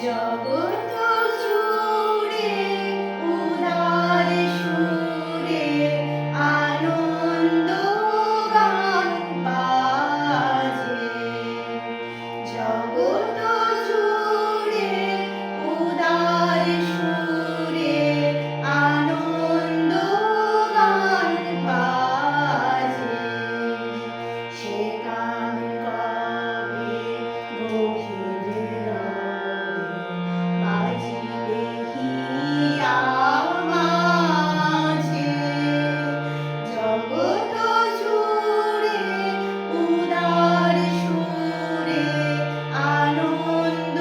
জগৎ জুড়ে উদার সুরে আনন্দ গান বাজে। জগৎ জুড়ে উদার সুরে আনন্দ গান বাজে। সে গান কবে গভীর বাজিবে হিয়া মাঝে। জগৎ জুড়ে উদার সুরে আনন্দ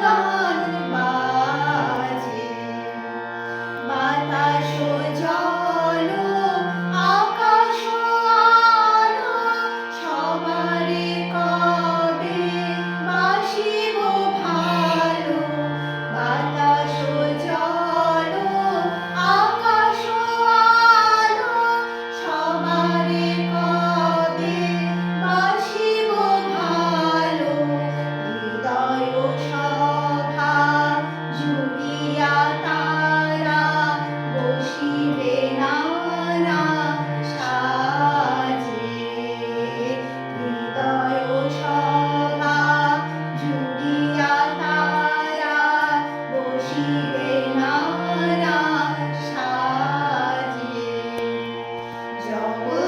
গান বাজে। বাতাস জল আকাশ আলো সবারে কবে বাসিব ভালো। বাতাস জল আকাশ আলো সবারে কবে বাসিব ভালো। হৃদয় সভা জুড়িয়া তারা বসিবে নানা সাজে। হৃদয় সভা জুড়িয়া তারা বসিবে নানা সাজে। জগৎ